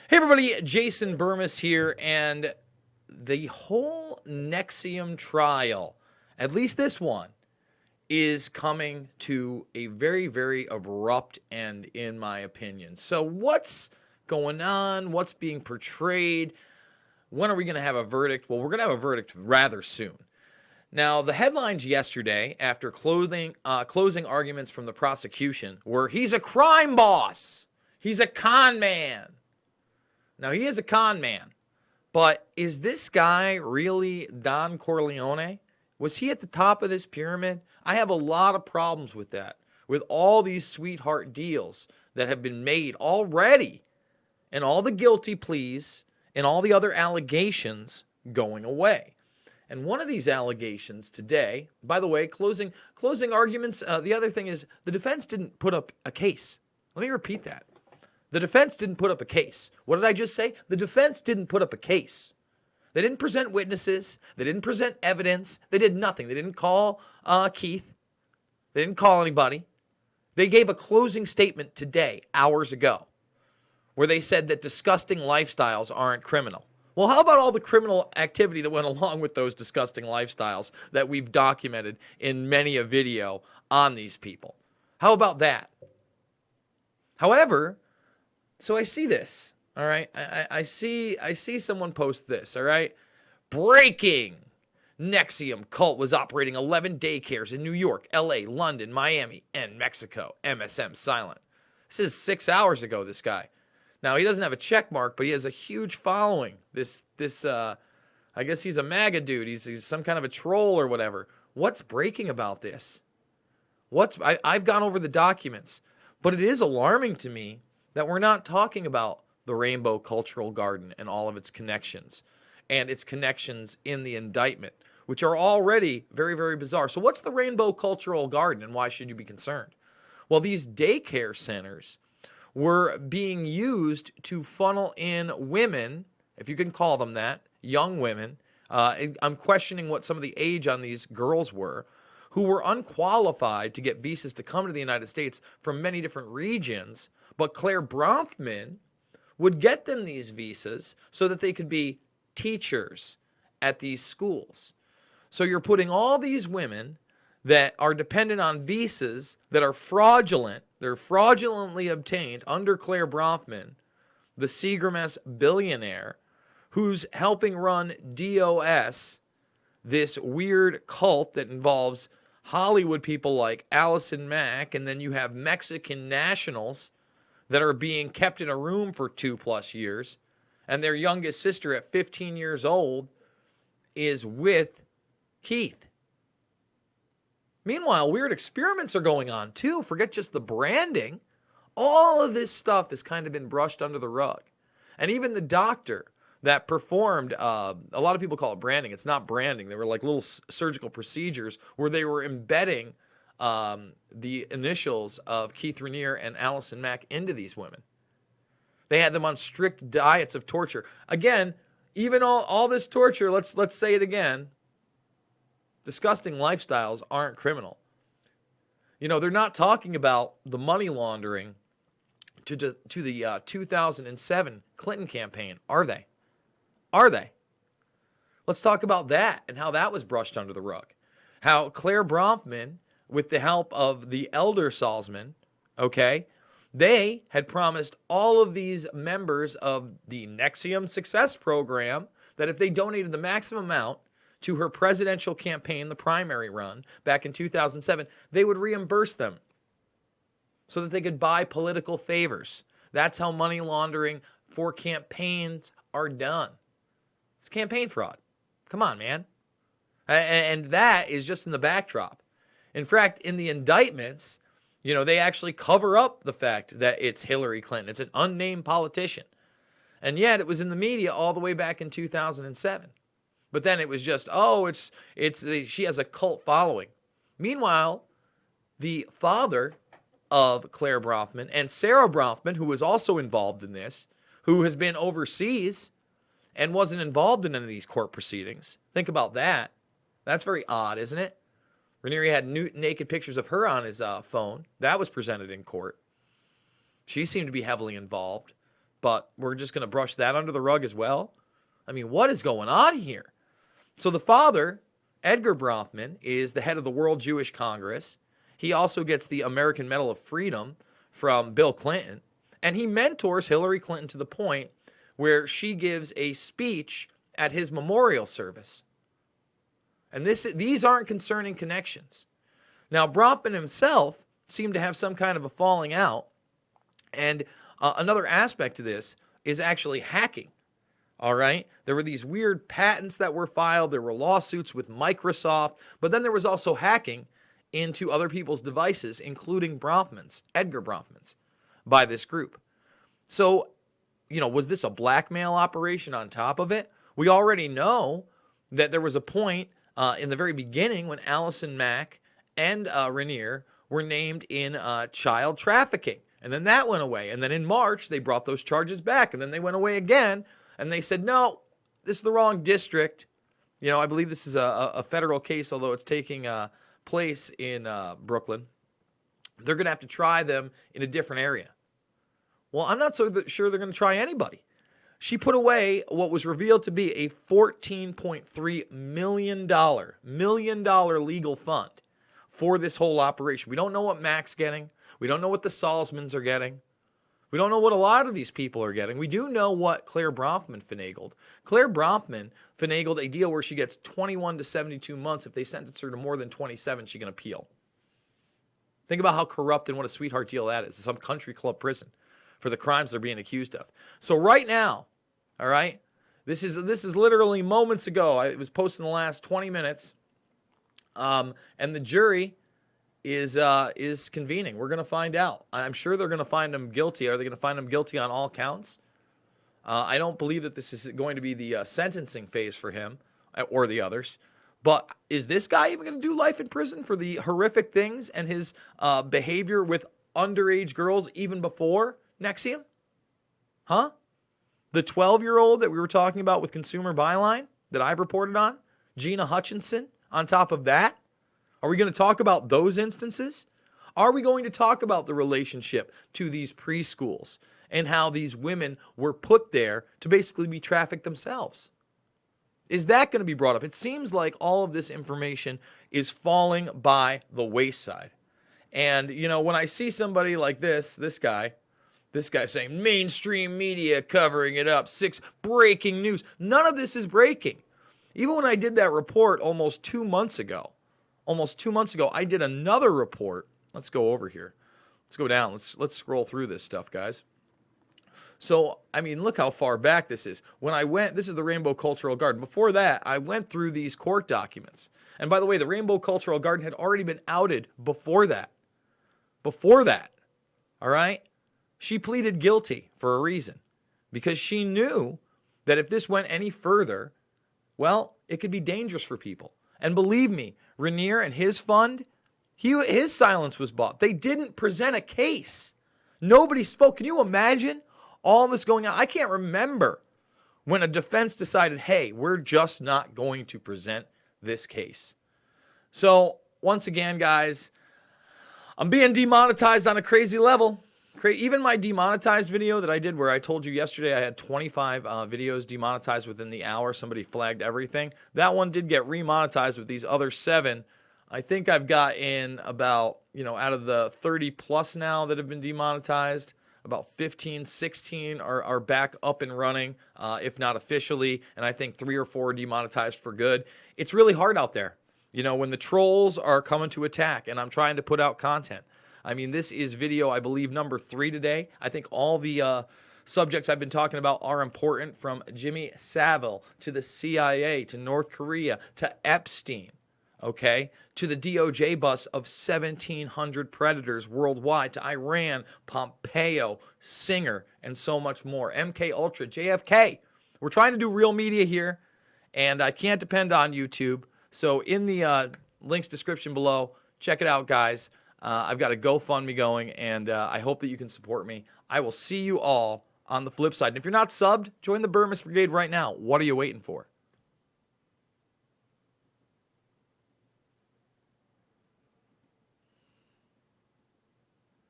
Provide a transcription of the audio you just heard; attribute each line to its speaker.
Speaker 1: Hey everybody, Jason Burmis here, and the whole NXIVM trial, at least this one, is coming to a very, very abrupt end, in my opinion. So what's going on? What's being portrayed? When are we going to have a verdict? Well, we're going to have a verdict rather soon. Now, the headlines yesterday, after closing arguments from the prosecution, were he's a crime boss. He's a con man. Now, he is a con man, but is this guy really Don Corleone? Was he at the top of this pyramid? I have a lot of problems with that, with all these sweetheart deals that have been made already, and all the guilty pleas and all the other allegations going away. And one of these allegations today, by the way, closing arguments, the other thing is the defense didn't put up a case. Let me repeat that. The defense didn't put up a case. What did I just say? The defense didn't put up a case. They didn't present witnesses. They didn't present evidence. They did nothing. They didn't call Keith. They didn't call anybody. They gave a closing statement today, hours ago, where they said that disgusting lifestyles aren't criminal. Well, how about all the criminal activity that went along with those disgusting lifestyles that we've documented in many a video on these people? How about that? However, so I see this, all right? I see someone post this, all right? Breaking! NXIVM cult was operating 11 daycares in New York, LA, London, Miami, and Mexico. MSM silent. This is 6 hours ago, this guy. Now, he doesn't have a check mark, but he has a huge following. I guess he's a MAGA dude. He's some kind of a troll or whatever. What's breaking about this? I've gone over the documents, but it is alarming to me that we're not talking about the Rainbow Cultural Garden and all of its connections and its connections in the indictment, which are already very, very bizarre. So what's the Rainbow Cultural Garden and why should you be concerned? Well, these daycare centers were being used to funnel in women, if you can call them that, young women. I'm questioning what some of the age on these girls were, who were unqualified to get visas to come to the United States from many different regions. But Claire Bronfman would get them these visas so that they could be teachers at these schools. So you're putting all these women that are dependent on visas that are fraudulent. They're fraudulently obtained under Claire Bronfman, the Seagram billionaire, who's helping run DOS, this weird cult that involves Hollywood people like Allison Mack, and then you have Mexican nationals that are being kept in a room for 2+ years, and their youngest sister at 15 years old is with Keith. Meanwhile, weird experiments are going on too. Forget just the branding. All of this stuff has kind of been brushed under the rug. And even the doctor that performed, a lot of people call it branding. It's not branding. They were like little surgical procedures where they were embedding the initials of Keith Raniere and Allison Mack into these women. They had them on strict diets of torture. Again, even all this torture, let's say it again, disgusting lifestyles aren't criminal. You know, they're not talking about the money laundering to the 2007 Clinton campaign, are they? Are they? Let's talk about that and how that was brushed under the rug. How Claire Bronfman, with the help of the elder Salzman, okay, they had promised all of these members of the NXIVM Success Program that if they donated the maximum amount to her presidential campaign, the primary run, back in 2007, they would reimburse them so that they could buy political favors. That's how money laundering for campaigns are done. It's campaign fraud. Come on, man. And that is just in the backdrop. In fact, in the indictments, you know, they actually cover up the fact that it's Hillary Clinton. It's an unnamed politician. And yet it was in the media all the way back in 2007. But then it was just, she has a cult following. Meanwhile, the father of Claire Bronfman and Sarah Bronfman, who was also involved in this, who has been overseas and wasn't involved in any of these court proceedings. Think about that. That's very odd, isn't it? Raniere had naked pictures of her on his phone. That was presented in court. She seemed to be heavily involved. but we're just going to brush that under the rug as well? I mean, what is going on here? So the father, Edgar Bronfman, is the head of the World Jewish Congress. He also gets the American Medal of Freedom from Bill Clinton, and he mentors Hillary Clinton to the point where she gives a speech at his memorial service. And these aren't concerning connections. Now, Bronfman himself seemed to have some kind of a falling out, and another aspect to this is actually hacking. All right? There were these weird patents that were filed. There were lawsuits with Microsoft, but then there was also hacking into other people's devices, including Bronfman's, Edgar Bronfman's, by this group. So, was this a blackmail operation on top of it? We already know that there was a point in the very beginning when Allison Mack and Rainier were named in child trafficking. And then that went away. And then in March, they brought those charges back. And then they went away again. And they said, no, this is the wrong district. I believe this is a federal case, although it's taking place in Brooklyn. They're going to have to try them in a different area. Well, I'm not so sure they're going to try anybody. She put away what was revealed to be a $14.3 million legal fund for this whole operation. We don't know what Mac's getting. We don't know what the Salzmans are getting. We don't know what a lot of these people are getting. We do know what Claire Bronfman finagled. Claire Bronfman finagled a deal where she gets 21 to 72 months. If they sentence her to more than 27, she can appeal. Think about how corrupt and what a sweetheart deal that is. Some country club prison for the crimes they're being accused of. So right now, all right, this is literally moments ago. It was posted in the last 20 minutes, and the jury is convening. We're going to find out. I'm sure they're going to find him guilty. Are they going to find him guilty on all counts? I don't believe that this is going to be the sentencing phase for him or the others. But is this guy even going to do life in prison for the horrific things and his behavior with underage girls even before NXIVM? Huh? The 12-year-old that we were talking about with Consumer Byline that I've reported on, Gina Hutchinson, on top of that? Are we going to talk about those instances? Are we going to talk about the relationship to these preschools and how these women were put there to basically be trafficked themselves? Is that going to be brought up? It seems like all of this information is falling by the wayside. And, when I see somebody like this guy saying mainstream media covering it up, 6 breaking news. None of this is breaking. Even when I did that report almost 2 months ago, I did another report. Let's go over here. Let's go down. Let's scroll through this stuff, guys. So, look how far back this is. When I went, this is the Rainbow Cultural Garden. Before that, I went through these court documents. And by the way, the Rainbow Cultural Garden had already been outed before that. All right? She pleaded guilty for a reason. Because she knew that if this went any further, well, it could be dangerous for people. And believe me, Rainier and his fund, his silence was bought. They didn't present a case. Nobody spoke. Can you imagine all this going on? I can't remember when a defense decided, hey, we're just not going to present this case. So, once again, guys, I'm being demonetized on a crazy level. Even my demonetized video that I did where I told you yesterday I had 25 videos demonetized within the hour. Somebody flagged everything. That one did get remonetized with these other 7. I think I've got in about, out of the 30 plus now that have been demonetized, about 15, 16 are back up and running, if not officially. And I think 3 or 4 are demonetized for good. It's really hard out there, when the trolls are coming to attack and I'm trying to put out content. This is video, I believe, number 3 today. I think all the subjects I've been talking about are important, from Jimmy Savile to the CIA to North Korea to Epstein, okay, to the DOJ bus of 1,700 predators worldwide, to Iran, Pompeo, Singer, and so much more. MK Ultra, JFK. We're trying to do real media here, and I can't depend on YouTube. So in the links description below, check it out, guys. I've got a GoFundMe going, and I hope that you can support me. I will see you all on the flip side. And if you're not subbed, join the Burmese Brigade right now. What are you waiting for?